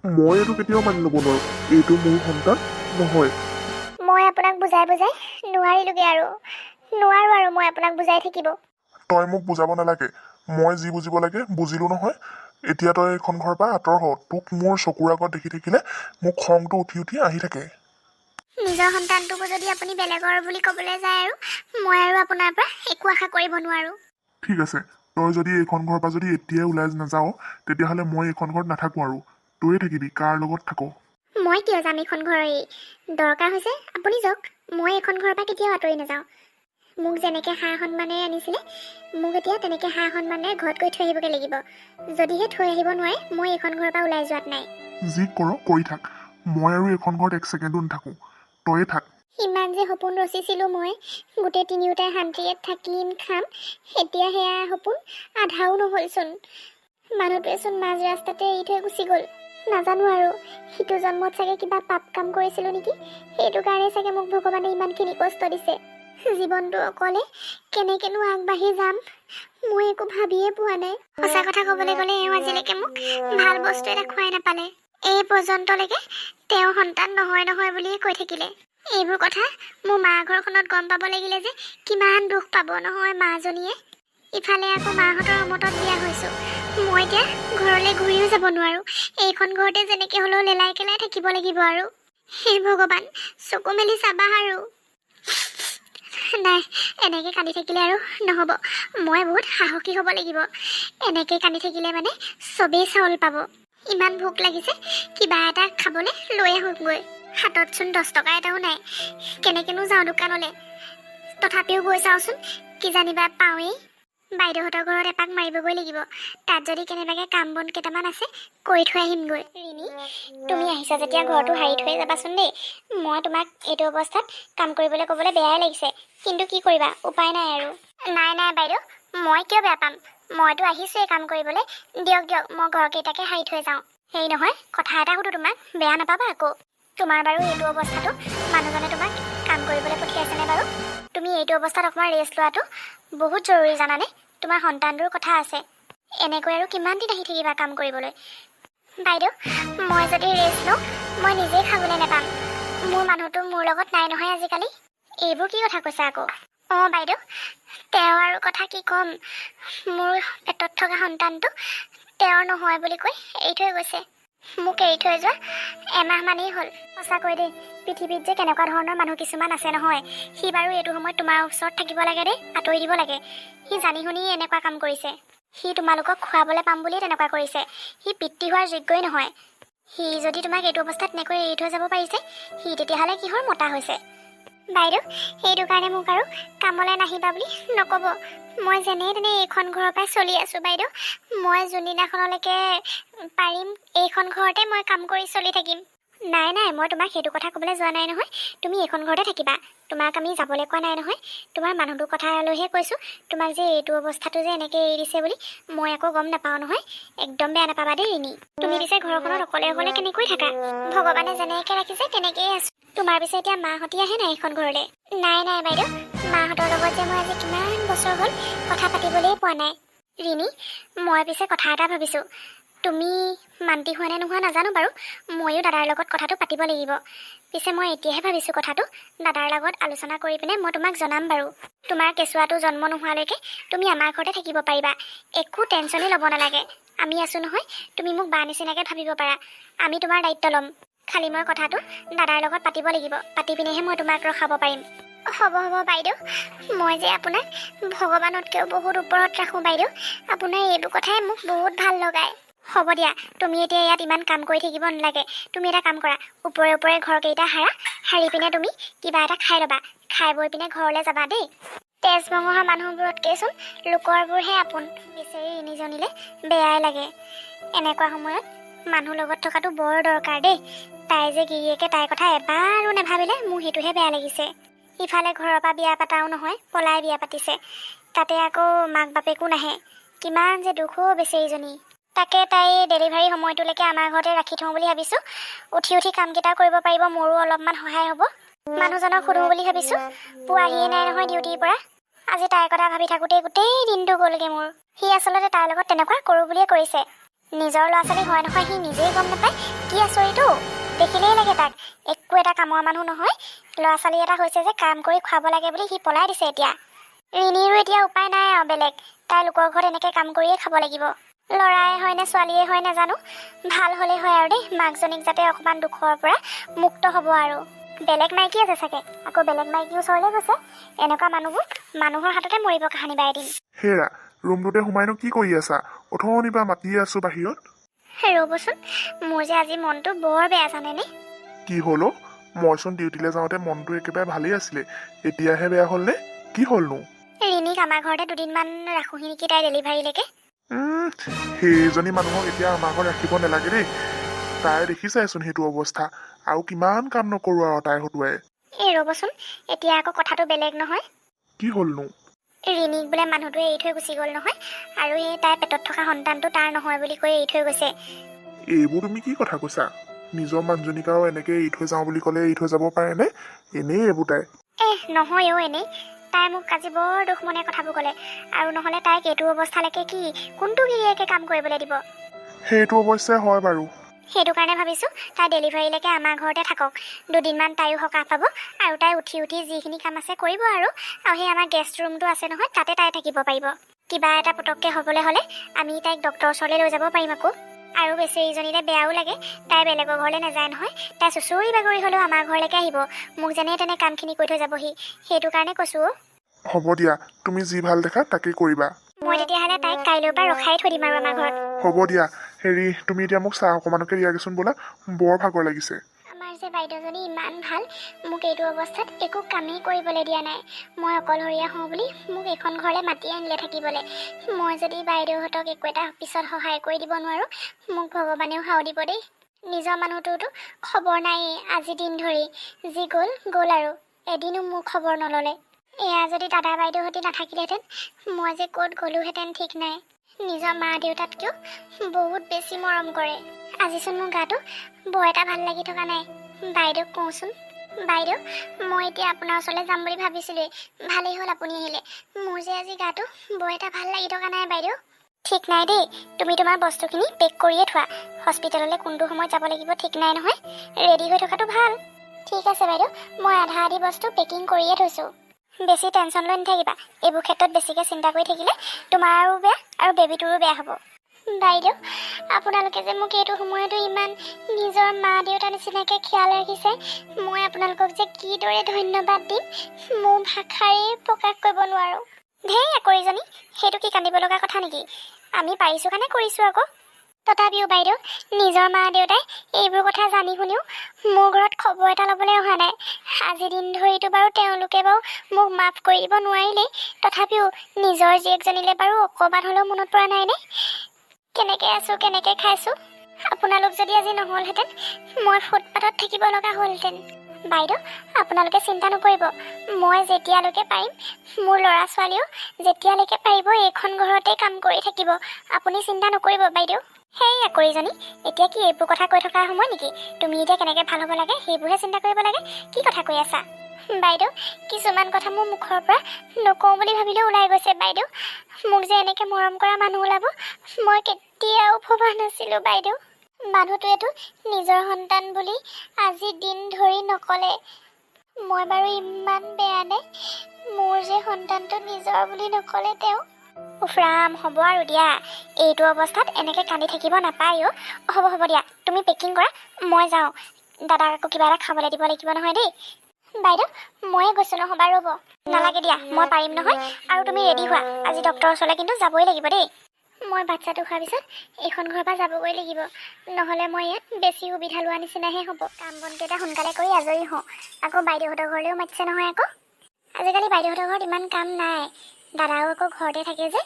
মই এইটো কেতিয়াও মানি ল'ব নোৱাৰোঁ। এইটো মোৰ সন্তান নহয়। মই আপোনাক বুজাই নোৱাৰিলোগে আৰু নোৱাৰো আৰু মই আপোনাক বুজাই থাকিব। তই মোক বুজাব নালাগে। মই যি বুজিব লাগে বুজিলো নহয়। এতিয়া তই এইখন ঘৰৰ পৰা আঁতৰ হ। তোক মোৰ চকুৰ আগত দেখি থাকিলে মোক খংটো উঠি উঠি আহি থাকে। নিজৰ সন্তানটোকো যদি আপুনি বেলেগৰ বুলি ক'বলৈ যায় আৰু মই আৰু আপোনাৰ পৰা একো আশা কৰিব নোৱাৰো। ঠিক আছে, তই যদি এইখন ঘৰৰ পৰা যদি এতিয়াই ওলাই নাযাও তেতিয়াহ'লে মই এইখন ঘৰত নাথাকো আৰু। তয়ে থাকিবি, কাৰ লগত থাক। মই কিয় যাম এইখন ঘৰৰ এৰি? দৰকাৰ হৈছে আপুনি যাওক। মই এইখন ঘৰৰ পৰা কেতিয়াও আঁতৰি নাযাওঁ। মোক যেনেকৈ সা সন্মানেৰে আনিছিলে মোক এতিয়া তেনেকৈ সা সন্মানেৰে ঘৰত গৈ থৈ আহিবগৈ লাগিব। যদিহে থৈ আহিব নোৱাৰে মই এইখন ঘৰৰ পৰা ওলাই যোৱাত নাই। যি কৰ কৰি থাক। মই আৰু এইখন ঘৰত এক ছেকেণ্ডো নাথাকো। তয়ে থাক। ইমান যে সপোন ৰচিছিলোঁ মই, গোটেই তিনিওটাই শান্তিৰে থাকিম খাম। এতিয়া সেয়া সপোন আধাও নহ'লচোন। মানুহটোৱেচোন মাজ ৰাস্তাতে এৰি থৈ গুচি গ'ল। নাজানো আৰু সিটো জন্মত চাগে কিবা পাপ কাম কৰিছিলোঁ নেকি। সেইটো কাৰণে চাগে মোক ভগৱানে ইমানখিনি কষ্ট দিছে। জীৱনটো অকলে কেনেকেনো আগবাঢ়ি যাম মই একো ভাবিয়ে পোৱা নাই। সঁচা কথা ক'বলৈ গ'লে এওঁ আজিলৈকে মোক ভাল বস্তু এটা খুৱাই নাপালে। এই পৰ্যন্তলৈকে তেওঁ সন্তান নহয় নহয় বুলিয়ে কৈ থাকিলে। এইবোৰ কথা মোৰ মা ঘৰখনত গম পাব লাগিলে যে কিমান দুখ পাব নহয় মাজনীয়ে। ইফালে আকৌ মাহঁতৰ অমতত বিয়া হৈছোঁ। মই এতিয়া ঘৰলৈ ঘূৰিও যাব নোৱাৰোঁ। এইখন ঘৰতে যেনেকৈ হ'লেও লেলাই কেলাই থাকিব লাগিব আৰু। হে ভগৱান, চকু মেলি চাবা আৰু। নাই, এনেকৈ কান্দি থাকিলে আৰু নহ'ব। মই বহুত সাহসী হ'ব লাগিব। এনেকৈ কান্দি থাকিলে মানে চবেই চাউল পাব। ইমান ভোক লাগিছে, কিবা এটা খাবলৈ লৈ আহোঁগৈ। হাততচোন 10 টকা এটাও নাই। কেনেকেনো যাওঁ দোকানলৈ? তথাপিও গৈ চাওঁচোন, কিজানিবা পাওঁৱেই। বাইদেউহঁতৰ ঘৰত এপাক মাৰিবগৈ লাগিব। তাত যদি কেনেবাকৈ কাম বন কেইটামান আছে কৰি থৈ আহিমগৈ। ৰিনি, তুমি আহিছা যেতিয়া ঘৰটো সাৰি থৈ যাবাচোন দেই। মই তোমাক এইটো অৱস্থাত কাম কৰিবলৈ ক'বলৈ বেয়াই লাগিছে, কিন্তু কি কৰিবা, উপায় নাই আৰু। নাই নাই বাইদেউ, মই কিয় বেয়া পাম? মইতো আহিছোঁৱেই কাম কৰিবলৈ। দিয়ক দিয়ক, মই ঘৰকেইটাকে সাৰি থৈ যাওঁ। হেৰি নহয়, কথা এটা সুধোঁ তোমাক, বেয়া নাপাবা আকৌ। তোমাৰ বাৰু এইটো অৱস্থাটো মানুহজনে তোমাক কাম কৰিবলৈ পঠিয়াইছেনে বাৰু? তুমি এইটো অৱস্থাত অকণমান ৰেষ্ট লোৱাটো বহুত জৰুৰী জানানে? তোমাৰ সন্তানটোৰ কথা আছে। এনেকৈ আৰু কিমান দিন আহি থাকিবা কাম কৰিবলৈ? বাইদেউ, মই যদি ৰেষ্ট লওঁ মই নিজেই খাবলৈ নাপাম। মোৰ মানুহটো মোৰ লগত নাই নহয় আজিকালি। এইবোৰ কি কথা কৈছা আকৌ? অঁ বাইদেউ, তেওঁ আৰু কথা কি ক'ম। মোৰ পেটত থকা সন্তানটো তেওঁৰ নহয় বুলি কৈ এৰি থৈ গৈছে। মোক এৰি থৈ যোৱা এমাহমানেই হ'ল। সঁচাকৈ দেই, পৃথিৱীত যে কেনেকুৱা ধৰণৰ মানুহ কিছুমান আছে নহয়। সি বাৰু এইটো সময়ত তোমাৰ ওচৰত থাকিব লাগে দেই, আঁতৰি দিব লাগে। সি জানি শুনি এনেকুৱা কাম কৰিছে। সি তোমালোকক খুৱাবলৈ পাম বুলিয়ে তেনেকুৱা কৰিছে। সি পিতৃ হোৱাৰ যোগ্যই নহয়। সি যদি তোমাক এইটো অৱস্থাত এনেকৈ এৰি থৈ যাব পাৰিছে, সি তেতিয়াহ'লে কিহৰ মতা হৈছে? বাইদেউ, সেইটো কাৰণে মোক আৰু কামলৈ নাহিবা বুলি নক'ব। মই যেনে তেনে এইখন ঘৰৰ পৰাই চলি আছোঁ বাইদেউ। মই যোনদিনাখনলৈকে পাৰিম এইখন ঘৰতে মই কাম কৰি চলি থাকিম। নাই নাই, মই তোমাক সেইটো কথা ক'বলৈ যোৱা নাই নহয়। তুমি এইখন ঘৰতে থাকিবা। তোমাক আমি যাবলৈ কোৱা নাই নহয়। তোমাৰ মানুহটোৰ কথা লৈহে কৈছোঁ। তোমাক যে এইটো অৱস্থাটো যে এনেকৈ এৰি দিছে বুলি মই আকৌ গম নাপাওঁ নহয়। একদম বেয়া নাপাবা দেই ৰিনি। তুমি পিছে ঘৰখনত অকলে অকলে কেনেকৈ থাকা? ভগৱানে যেনেকৈ ৰাখিছে তেনেকেই আছোঁ। তোমাৰ পিছে এতিয়া মাহঁতি আহে নাই এইখন ঘৰলৈ? নাই নাই বাইদেউ, মাহঁতৰ লগত যে মই আজি কিমান বছৰ হ'ল কথা পাতিবলৈই পোৱা নাই। ৰিনি, মই পিছে কথা এটা ভাবিছোঁ। তুমি মান্তি হোৱা নে নোহোৱা নাজানো বাৰু। ময়ো দাদাৰ লগত কথাটো পাতিব লাগিব। পিছে মই এতিয়াহে ভাবিছোঁ কথাটো। দাদাৰ লগত আলোচনা কৰি পিনে মই তোমাক জনাম বাৰু। তোমাৰ কেঁচুৱাটো জন্ম নোহোৱালৈকে তুমি আমাৰ ঘৰতে থাকিব পাৰিবা। একো টেনশ্যনেই ল'ব নালাগে। আমি আছোঁ নহয়। তুমি মোক বা নিচিনাকৈ ভাবিব পাৰা। আমি তোমাৰ দায়িত্ব ল'ম। খালি মই কথাটো দাদাৰ লগত পাতিব লাগিব। পাতি পিনেহে মই তোমাক ৰখাব পাৰিম। হ'ব হ'ব বাইদেউ, মই যে আপোনাক ভগৱানতকৈও বহুত ওপৰত ৰাখোঁ বাইদেউ। আপোনাৰ এইবোৰ কথাই মোক বহুত ভাল লগায়। হ'ব দিয়া, তুমি এতিয়া ইয়াত ইমান কাম কৰি থাকিব নালাগে। তুমি এটা কাম কৰা, ওপৰে ওপৰে ঘৰকেইটা সাৰি পিনে তুমি কিবা এটা খাই ল'বা। খাই বৈ পিনে ঘৰলৈ যাবা দেই। তেজ মঙহা মানুহবোৰতকৈচোন লোকৰবোৰহে আপোন। বিচাৰি ৰিনিজনীলে বেয়াই লাগে। এনেকুৱা সময়ত মানুহ লগত থকাটো বৰ দৰকাৰ দেই। তাই যে গিৰিয়েকে তাইৰ কথা এবাৰো নাভাবিলে মোৰ সেইটোহে বেয়া লাগিছে। ইফালে ঘৰৰ পৰা বিয়া পাতাও নহয়, পলাই বিয়া পাতিছে। তাতে আকৌ মাক বাপেকো নাহে। কিমান যে দুখ অ' বেচেৰীজনী। তাকে তাই ডেলিভাৰী সময়টোলৈকে আমাৰ ঘৰতে ৰাখি থওঁ বুলি ভাবিছোঁ। উঠি উঠি কামকেইটা কৰিব পাৰিব, মোৰো অলপমান সহায় হ'ব। মানুহজনক সোধোঁ বুলি ভাবিছোঁ। পোৱাহিয়ে নাই নহয় ডিউটিৰ পৰা। আজি তাইৰ কথা ভাবি থাকোঁতেই গোটেই দিনটো গ'লগৈ মোৰ। সি আচলতে তাইৰ লগত তেনেকুৱা কৰোঁ বুলিয়ে কৰিছে। নিজৰ ল'ৰা ছোৱালী হয় নহয় সি নিজেই গম নাপায়। কি আচৰিতো, দেখিলেই লাগে তাক একো এটা কামৰ মানুহ নহয়। ল'ৰা ছোৱালী এটা হৈছে যে কাম কৰি খুৱাব লাগে বুলি সি পলাই দিছে এতিয়া। ৰিণীৰো এতিয়া উপায় নাই আৰু বেলেগ, তাই লোকৰ ঘৰত এনেকৈ কাম কৰিয়ে খাব লাগিব। ল'ৰাই হয় নে ছোৱালীয়ে হয় নাজানো, ভাল হ'লেই হয় আৰু দেই, মাকজনীক যাতে অকণমান দুখৰ পৰা মুক্ত হ'ব আৰু। বেলেগ মাইকী আছে চাগে, আকৌ বেলেগ মাইকীৰ ওচৰলৈ গৈছে। এনেকুৱা মানুহবোৰ মানুহৰ হাততে মৰিব কাহানি বা এদিন। হেৰা, ৰুমটোতে সোমাইনো কি কৰি আছা? অথনিৰ পৰা মাতিয়ে আছো বাহিৰত। ৰ'বচোন, মোৰ যে আজি মনটো বৰ বেয়া জানেনে? কি হ'লো? মইচোন ডিউটিলৈ যাওঁতে মনটো একেবাৰে ভালেই আছিলে, এতিয়াহে বেয়া হ'লনে? কি হ'লনো? ৰিণীক আমাৰ ঘৰতে দুদিনমান ৰাখোহি নেকি তাই ডেলিভাৰীলৈকে। সেইজনী মানুহক এতিয়া আমাৰ ঘৰত ৰাখিব নালাগে দেই। তাই দেখিছাইচোন সেইটো অৱস্থা, আৰু কিমান কাম নকৰোঁ আৰু তাই হতুৱাই। ৰ'বচোন, এতিয়া আকৌ কথাটো বেলেগ নহয়। কি হ'লনো? ৰিণীক বোলে মানুহটোৱে এৰি থৈ গুচি গ'ল নহয়, আৰু এই তাইৰ পেটত থকা সন্তানটো তাৰ নহয় বুলি কৈ এৰি থৈ গৈছে। এইবোৰ তুমি কি কথা কৈছা? নিজৰ মানুহজনীক আৰু এনেকৈ এৰি থৈ যাওঁ বুলি ক'লে এৰি থৈ যাব পাৰেনে? এনেই এইবোৰ তাই। নহয় এনেই। তাই মোক আজি বৰ দুখ মনে কথাবোৰ ক'লে, আৰু নহ'লে তাইক এইটো অৱস্থালৈকে কোনটো গিৰিয়েকে কাম কৰিবলৈ দিব? সেইটো অৱশ্যে হয় বাৰু। সেইটো কাৰণে ভাবিছোঁ তাই ডেলিভাৰীলৈকে আমাৰ ঘৰতে থাকক। দুদিনমান তাইও সকাহ পাব, আৰু তাই উঠি উঠি যিখিনি কাম আছে কৰিব আৰু সেই আমাৰ গেষ্ট ৰুমটো আছে নহয়, তাতে তাই থাকিব পাৰিব। কিবা এটা পটককৈ হ'বলৈ হ'লে আমি তাইক ডক্টৰৰ ওচৰলৈ লৈ যাব পাৰিম আকৌ। আৰু বেচেৰীজনীলে বেয়াও লাগে, তাই বেলেগৰ ঘৰলৈ নাযায় নহয়। তাই চুচৰি বাগৰি হ'লেও আমাৰ ঘৰলৈকে আহিব, মোক যেনে তেনে কামখিনি কৰি থৈ যাবহি। সেইটো কাৰণে কৈছোঁ। হ'ব দিয়া, তুমি যি ভাল দেখা তাকেই কৰিবা। মই তেতিয়াহ'লে তাইক কাইলৈৰ পৰা ৰখাই থৈ দিম আৰু আমাৰ ঘৰত। হ'ব দিয়া, হেৰি তুমি এতিয়া মোক চাহ অকণমানকে দিয়াগৈচোন ব'লা, বৰ ভাগৰ লাগিছে। আমাৰ যে বাইদেউজনী ইমান ভাল, মোক এইটো অৱস্থাত একো কামেই কৰিবলৈ দিয়া নাই। মই অকলশৰীয়া হওঁ বুলি মোক এইখন ঘৰলৈ মাতি আনিলে থাকিবলৈ। মই যদি বাইদেউহঁতক একো এটা পিছত সহায় কৰি দিব নোৱাৰোঁ, মোক ভগৱানেও সাও দিব দেই। নিজৰ মানুহটোতো খবৰ নায়েই আজি দিন ধৰি, যি গ'ল আৰু এদিনো মোৰ খবৰ নল'লে। এয়া যদি দাদা বাইদেউহঁতে নাথাকিলেহেঁতেন, মই যে ক'ত গ'লোহেঁতেন ঠিক নাই। নিজৰ মা দেউতাতকৈও বহুত বেছি মৰম কৰে। আজিচোন মোৰ গাটো বৰ এটা ভাল লাগি থকা নাই। বাইদেউক কওঁচোন, বাইদেউ মই এতিয়া আপোনাৰ ওচৰলৈ যাম বুলি ভাবিছিলোঁৱেই, ভালেই হ'ল আপুনি আহিলে। মোৰ যে আজি গাটো বৰ এটা ভাল লাগি থকা নাই বাইদেউ। ঠিক নাই দেই, তুমি তোমাৰ বস্তুখিনি পেক কৰিয়ে থোৱা। হস্পিটেললৈ কোনটো সময়ত যাব লাগিব ঠিক নাই নহয়, ৰেডি হৈ থকাটো ভাল। ঠিক আছে বাইদেউ, মই আধা আধি বস্তু পেকিং কৰিয়ে থৈছোঁ। বেছি টেনশ্যন লৈ নাথাকিবা, এইবোৰ ক্ষেত্ৰত বেছিকৈ চিন্তা কৰি থাকিলে তোমাৰো বেয়া আৰু বেবীটোৰো বেয়া হ'ব। বাইদেউ আপোনালোকে যে মোক এইটো সময়তো ইমান নিজৰ মা দেউতাৰ নিচিনাকৈ খিয়াল ৰাখিছে, মই আপোনালোকক যে কিদৰে ধন্যবাদ দিম মোৰ ভাষাৰেই প্ৰকাশ কৰিব নোৱাৰোঁ। ধেই আকৰিজনী, সেইটো কি কান্দিব লগা কথা নেকি? আমি পাৰিছোঁ কাৰণে কৰিছোঁ আকৌ। তথাপিও বাইদেউ নিজৰ মা দেউতাই এইবোৰ কথা জানি শুনিও মোৰ ঘৰত খবৰ এটা ল'বলৈ অহা নাই। আজি দিন ধৰিতো বাৰু তেওঁলোকে মোক মাফ কৰি দিব নোৱাৰিলেই, তথাপিও নিজৰ জীয়েকজনীলৈ বাৰু অকণমান হ'লেও মনত পৰা নাইনে? কেনেকৈ আছোঁ, কেনেকৈ খাইছোঁ। আপোনালোক যদি আজি নহ'লহেঁতেন মই ফুটপাথত থাকিব লগা হ'লহেঁতেন। বাইদেউ আপোনালোকে চিন্তা নকৰিব, মই যেতিয়ালৈকে পাৰিম, মোৰ ল'ৰা ছোৱালীও যেতিয়ালৈকে পাৰিব এইখন ঘৰতে কাম কৰি থাকিব। আপুনি চিন্তা নকৰিব বাইদেউ। সেই আকৰিজনী, এতিয়া কি এইবোৰ কথা কৈ থকা সময় নেকি? তুমি এতিয়া কেনেকৈ ভাল হ'ব লাগে সেইবোৰহে চিন্তা কৰিব লাগে। কি কথা কৈ আছা বাইদেউ? কিছুমান কথা মোৰ মুখৰ পৰা নকওঁ বুলি ভাবিলেও ওলাই গৈছে বাইদেউ। মোক যে এনেকৈ মৰম কৰা মানুহ ওলাব মই কেতিয়াও ভবা নাছিলোঁ বাইদেউ। মানুহটোৱেতো নিজৰ সন্তান বুলি আজি দিন ধৰি নক'লে। মই বাৰু ইমান বেয়ানে, মোৰ যে সন্তানটো নিজৰ বুলি নক'লে তেওঁ। উফৰাম, হ'ব আৰু দিয়া, এইটো অৱস্থাত এনেকৈ কান্দি থাকিব নাপায় অ'। হ'ব দিয়া, তুমি পেকিং কৰা, মই যাওঁ। দাদাক আকৌ কিবা এটা খাবলৈ দিব লাগিব নহয় দেই। বাইদেউ ময়ে গৈছোঁ নহ'বা ৰ'ব। নালাগে দিয়া, মই পাৰিম নহয়, আৰু তুমি ৰেডি হোৱা, আজি ডক্টৰৰ ওচৰলৈ কিন্তু যাবই লাগিব দেই। মই বাচ্ছাটো খোৱাৰ পিছত এইখন ঘৰৰ পৰা যাবগৈ লাগিব, নহ'লে মই ইয়াত বেছি সুবিধা লোৱা নিচিনাহে হ'ব। কাম বনকেইটা সোনকালে কৰি আজৰি হওঁ, আকৌ বাইদেউহঁতৰ ঘৰলৈও মাতিছে নহয় আকৌ। আজিকালি বাইদেউহঁতৰ ঘৰত ইমান কাম নাই, দাদাও আকৌ ঘৰতে থাকে যে।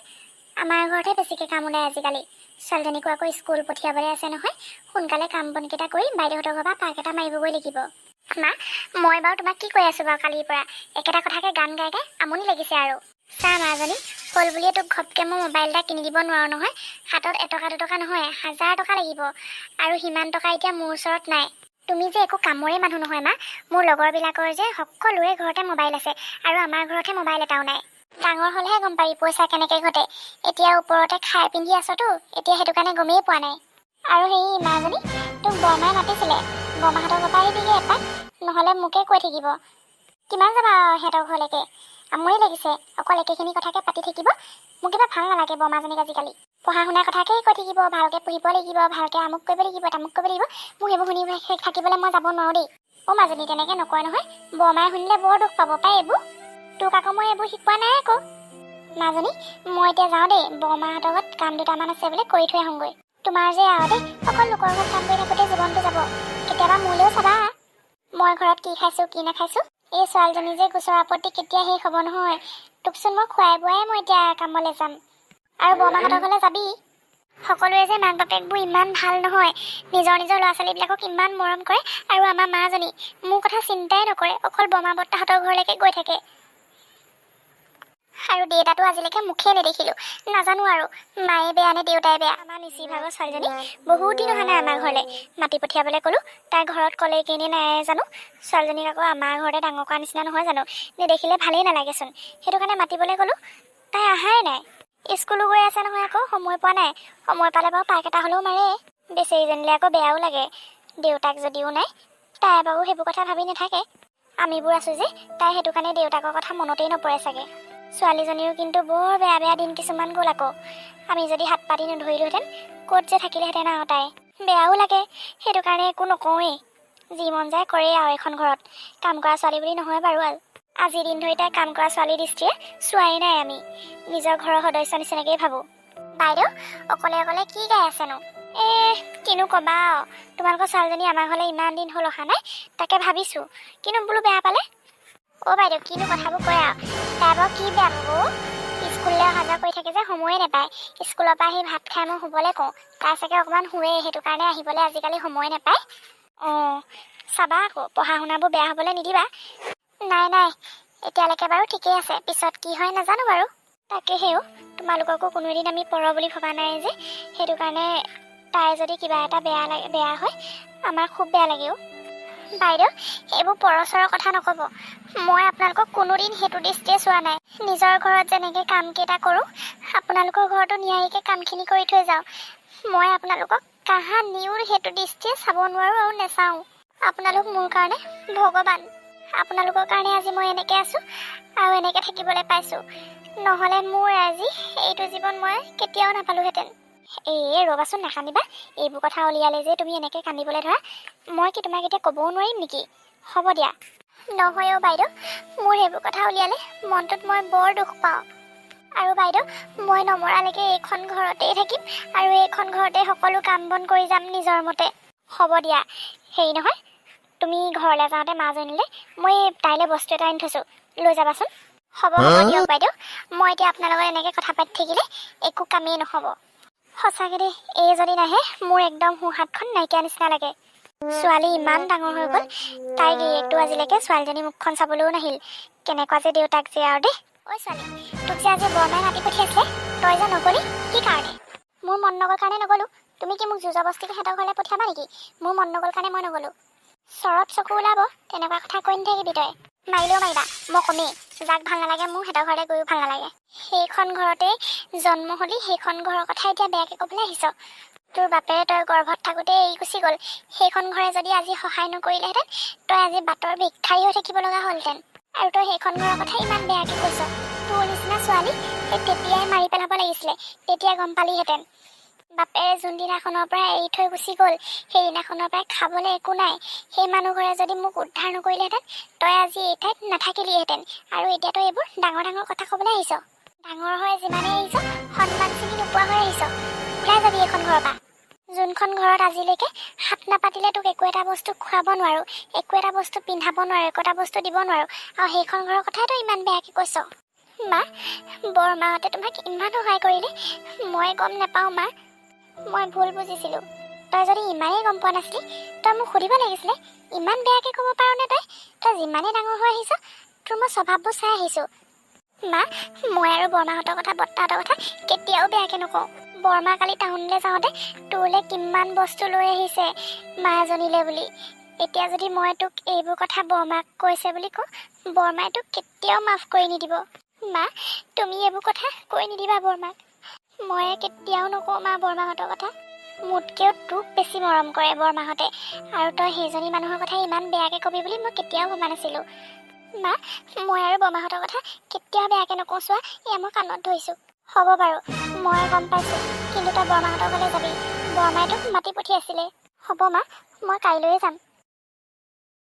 আমাৰ ঘৰতহে বেছিকৈ কাম ওলায় আজিকালি। ছোৱালীজনীকো আকৌ স্কুল পঠিয়াবলৈ আছে নহয়, সোনকালে কাম বনকেইটা কৰি বাইদেউহঁতৰ ঘৰৰ পৰা পাক এটা মাৰিবগৈ লাগিব। মা মই বাৰু তোমাক কি কৈ আছোঁ বাৰু কালিৰ পৰা, একেটা কথাকে গান গাই গাই আমনি লাগিছে আৰু। চা মাজনী, হ'ল বুলিয়ে তোক ঘপকৈ মই মোবাইল এটা কিনি দিব নোৱাৰোঁ নহয়। হাতত এটকা দুটকা নহয়, 1000 টকা লাগিব, আৰু সিমান টকা এতিয়া মোৰ ওচৰত নাই। তুমি যে একো কামৰে মানুহ নহয় মা। মোৰ লগৰবিলাকৰ যে সকলোৰে ঘৰতে মোবাইল আছে, আৰু আমাৰ ঘৰতহে মোবাইল এটাও নাই। ডাঙৰ হ'লেহে গম পাবি পইচা কেনেকৈ ঘটে। এতিয়া ওপৰতে খাই পিন্ধি আছতো, এতিয়া সেইটো কাৰণে গমেই পোৱা নাই। আৰু সেই মাজনী তোক বৰমাই মাতিছিলে, বৰমাহঁতৰ ঘৰ পৰা আহিবিগৈ এপাক, নহ'লে মোকে কৈ থাকিব। কিমান যাবা সিহঁতৰ ঘৰলৈকে? আমনি লাগিছে অকল একেখিনি কথাকে পাতি থাকিব। মোক কিবা ভাল নালাগে বৰমাজনীক আজিকালি। পঢ়া শুনাৰ কথাকেই কৈ থাকিব, ভালকৈ পঢ়িব লাগিব, ভালকৈ আমুক কৰিব লাগিব, তামুক কৰিব লাগিব। মোক সেইবোৰ শুনি থাকিবলৈ মই যাব নোৱাৰোঁ দেই। মাজনী তেনেকৈ নকয় নহয়, বৰমাই শুনিলে বৰ দুখ পাব পাই এইবোৰ। তোক আকৌ মই এইবোৰ শিকোৱা নাই আকৌ। মাজনী মই এতিয়া যাওঁ দেই, বৰমাহঁতৰ ঘৰত কাম দুটামান আছে বোলে, কৰি থৈ আহোঁগৈ। তোমাৰ যে আৰু দেই অকল লোকৰ ঘৰত কাম কৰি থাকোঁতে জীৱনটো যাব। কেতিয়াবা মোলৈও চাবা, মই ঘৰত কি খাইছোঁ কি নাখাইছোঁ। এই ছোৱালীজনী যে গোচৰ আপত্তি কেতিয়া শেষ হ'ব নহয়। তোকচোন মই খুৱাই বোৱাই মই এতিয়া কামলৈ যাম। আৰু বৰমাহঁতৰ ঘৰলৈ যাবি। সকলোৱে যে মাক বাপেকবোৰ ইমান ভাল নহয়, নিজৰ নিজৰ ল'ৰা ছোৱালীবিলাকক ইমান মৰম কৰে। আৰু আমাৰ মাজনী মোৰ কথা চিন্তাই নকৰে, অকল বৰমা বৰ্তাহঁতৰ ঘৰলৈকে গৈ থাকে। আৰু দেউতাটো আজিলৈকে মুখেই নেদেখিলোঁ। নাজানো আৰু মায়ে বেয়া নে দেউতাই বেয়া। আমাৰ মিচি ভাগৰ ছোৱালীজনী বহুত দিন অহা নাই আমাৰ ঘৰলৈ। মাতি পঠিয়াবলৈ ক'লোঁ, তাই ঘৰত ক'লে কেনে নাই জানো। ছোৱালীজনীক আকৌ আমাৰ ঘৰতে ডাঙৰ কৰা নিচিনা নহয় জানো, নেদেখিলে ভালেই নালাগেচোন। সেইটো কাৰণে মাতিবলৈ ক'লোঁ, তাই অহাই নাই। স্কুলো গৈ আছে নহয়, আকৌ সময় পোৱা নাই। সময় পালে বাৰু পাৰ্ক এটা হ'লেও মাৰে। বেচেৰীজনীলৈ আকৌ বেয়াও লাগে, দেউতাক যদিও নাই। তাই বাৰু সেইবোৰ কথা ভাবি নাথাকে। আমিবোৰ আছোঁ যে, তাই সেইটো কাৰণে দেউতাকৰ কথা মনতেই নপৰে চাগে। ছোৱালীজনীও কিন্তু বৰ বেয়া বেয়া দিন কিছুমান গ'ল আকৌ। আমি যদি হাত পাতি নধৰিলোহেঁতেন ক'ত যে থাকিলেহেঁতেন আৰু তাই। বেয়াও লাগে, সেইটো কাৰণে একো নকওঁৱেই। যি মন যায় কৰেই আৰু এখন ঘৰত। কাম কৰা ছোৱালী বুলি নহয় বাৰু। আজিৰ দিন ধৰি তাই কাম কৰা ছোৱালী দৃষ্টিৰে চোৱাই নাই আমি। নিজৰ ঘৰৰ সদস্য নিচিনাকেই ভাবোঁ। বাইদেউ অকলে অকলে কি গাই আছেনো? কিনো ক'বা আৰু, তোমালোকৰ ছোৱালীজনী আমাৰ ঘৰলৈ ইমান দিন হ'ল অহা নাই, তাকে ভাবিছোঁ। কিনো বোলো বেয়া পালে? বাইদেউ কিনো কথাবোৰ কয় আৰু, তাই বাৰু কি বেয়া পাব? স্কুললৈ অহা যোৱা কৰি থাকে যে সময়ে নাপায়। স্কুলৰ পৰা আহি ভাত খাই মই শুবলৈ কওঁ, তাই চাগে অকণমান শুৱে, সেইটো কাৰণে আহিবলৈ আজিকালি সময় নাপায়। চাবা আকৌ পঢ়া শুনাবোৰ বেয়া হ'বলৈ নিদিবা। নাই এতিয়ালৈকে বাৰু ঠিকেই আছে, পিছত কি হয় নাজানো বাৰু। তাকেহেও তোমালোককো কোনোদিন আমি পৰ বুলি ভবা নাই যে, সেইটো কাৰণে তাই যদি কিবা এটা বেয়া হয় আমাৰ খুব বেয়া লাগেও। বাইদেউ এইবোৰ পৰচৰৰ কথা নক'ব। মই আপোনালোকক কোনোদিন সেইটো দৃষ্টিয়ে চোৱা নাই। নিজৰ ঘৰত যেনেকৈ কামকেইটা কৰোঁ, আপোনালোকৰ ঘৰতো নিয়াৰিকৈ কামখিনি কৰি থৈ যাওঁ। মই আপোনালোকক কাহা নিউৰ সেইটো দৃষ্টিয়ে চাব নোৱাৰোঁ আৰু নেচাওঁ। আপোনালোক মোৰ কাৰণে ভগৱান। আপোনালোকৰ কাৰণে আজি মই এনেকৈ আছোঁ আৰু এনেকৈ থাকিবলৈ পাইছোঁ। নহ'লে মোৰ আজি এইটো জীৱন মই কেতিয়াও নাপালোঁহেঁতেন। ৰ'বাচোন নাকান্দিবা। এইবোৰ কথা উলিয়ালে যে তুমি এনেকৈ কান্দিবলৈ ধৰা, মই কি তোমাক এতিয়া ক'বও নোৱাৰিম নেকি? হ'ব দিয়া। নহয় বাইদেউ, মোৰ সেইবোৰ কথা উলিয়ালে মনটোত মই বৰ দুখ পাওঁ। আৰু বাইদেউ মই নমৰালৈকে এইখন ঘৰতেই থাকিম আৰু এইখন ঘৰতে সকলো কাম বন কৰি যাম নিজৰ মতে। হ'ব দিয়া। হেৰি নহয়, তুমি ঘৰলৈ যাওঁতে মাজনীলৈ মই তাইলৈ বস্তু এটা আনি থৈছোঁ, লৈ যাবাচোন। হ'ব দিয়ক বাইদেউ। মই এতিয়া আপোনাৰ লগত এনেকৈ কথা পাতি থাকিলে একো কামেই নহ'ব। সঁচাকৈ দেই, এই যদি নাহে মোৰ একদম সোঁহাতখন নাইকিয়া নিচিনা লাগে। ছোৱালী ইমান ডাঙৰ হৈ গ'ল, তাইৰ গিৰিয়েকটো আজিলৈকে ছোৱালীজনী মুখখন চাবলৈও নাহিল। কেনেকুৱা যে দেউতাক যে আৰু দেই। ছোৱালী তোক যে আজি বৰমাই মাতি পঠিয়াইছিলে, তই যে নগ'লি কি কাৰণে? মোৰ মন নগ'ল কাৰণে নগ'লোঁ। তুমি কি মোক জোৰজবস্তিকে সিহঁতৰ ঘৰলৈ পঠিয়াবা নেকি? মোৰ মন নগ'ল কাৰণে মই নগ'লোঁ। চৰত চকু ওলাব, তেনেকুৱা কথা কৈ নাথাকিবি তই। মাৰিলেও মাৰিবা, মই কমেই। যাক ভাল নালাগে মোৰ সিহঁতৰ ঘৰলৈ গৈও ভাল নালাগে। সেইখন ঘৰতেই জন্ম হ'লি, সেইখন ঘৰৰ কথা এতিয়া বেয়াকৈ ক'বলৈ আহিছ? তোৰ বাপেৰে তই গৰ্ভত থাকোঁতে এৰি গুচি গ'ল। সেইখন ঘৰে যদি আজি সহায় নকৰিলেহেঁতেন, তই আজি বাটৰ ভিক্ষাৰী হৈ থাকিব লগা হ'লহেঁতেন। আৰু তই সেইখন ঘৰৰ কথা ইমান বেয়াকৈ কৈছ। তোৰ নিচিনা ছোৱালী সেই তেতিয়াই মাৰি পেলাব লাগিছিলে, তেতিয়া গম পালিহেঁতেন। বাপেৰে যোনদিনাখনৰ পৰা এৰি থৈ গুচি গ'ল, সেইদিনাখনৰ পৰাই খাবলৈ একো নাই। সেই মানুহ ঘৰে যদি মোক উদ্ধাৰ নকৰিলেহেঁতেন, তই আজি এই ঠাইত নাথাকিলিহেঁতেন। আৰু এতিয়া তই এইবোৰ ডাঙৰ ডাঙৰ কথা ক'বলৈ আহিছ। ডাঙৰ হৈ যিমানেই আহিছ, সন্মান চিনি নোপোৱা হৈ আহিছ। ওলাই যাবি এইখন ঘৰৰ পৰা। যোনখন ঘৰত আজিলৈকে হাত নাপাতিলে তোক একো এটা বস্তু খুৱাব নোৱাৰোঁ, একো এটা বস্তু পিন্ধাব নোৱাৰোঁ, একো এটা বস্তু দিব নোৱাৰোঁ, আৰু সেইখন ঘৰৰ কথাই তই ইমান বেয়াকৈ কৈছ। মা, বৰমাহঁতে তোমাক ইমান সহায় কৰিলে, মই গম নাপাওঁ মা। মই ভুল বুজিছিলোঁ। তই যদি ইমানেই গম পোৱা নাছিলি, তই মোক সুধিব লাগিছিলে। ইমান বেয়াকৈ ক'ব পাৰনে তই? তই যিমানেই ডাঙৰ হৈ আহিছ, তোৰ মই স্বভাৱবোৰ চাই আহিছোঁ। মা, মই আৰু বৰমাহঁতৰ কথা, বৰ্তাহঁতৰ কথা কেতিয়াও বেয়াকৈ নকওঁ। বৰমা কালি টাউনলৈ যাওঁতে তোৰলৈ কিমান বস্তু লৈ আহিছে মাজনীলৈ বুলি। এতিয়া যদি মই তোক এইবোৰ কথা বৰমাক কৈছে বুলি কওঁ, বৰমাই তোক কেতিয়াও মাফ কৰি নিদিব। মা তুমি এইবোৰ কথা কৈ নিদিবা বৰমাক। মই কেতিয়াও নকওঁ মা বৰমাহঁতৰ কথা। মোতকৈও তোক বেছি মৰম কৰে বৰমাহঁতে, আৰু তই সেইজনী মানুহৰ কথা ইমান বেয়াকৈ কবি বুলি মই কেতিয়াও ভবা নাছিলোঁ। মা মই আৰু বৰমাহঁতৰ কথা কেতিয়াও বেয়াকৈ নকওঁ, চোৱা এয়া মই কাণত ধৰিছোঁ। হ'ব বাৰু মই গম পাইছোঁ, কিন্তু তই বৰমাহঁতৰ ঘৰলৈ যাবি। বৰমাই তোক মাতি পঠিয়াইছিলে। হ'ব মা মই কাইলৈয়ে যাম।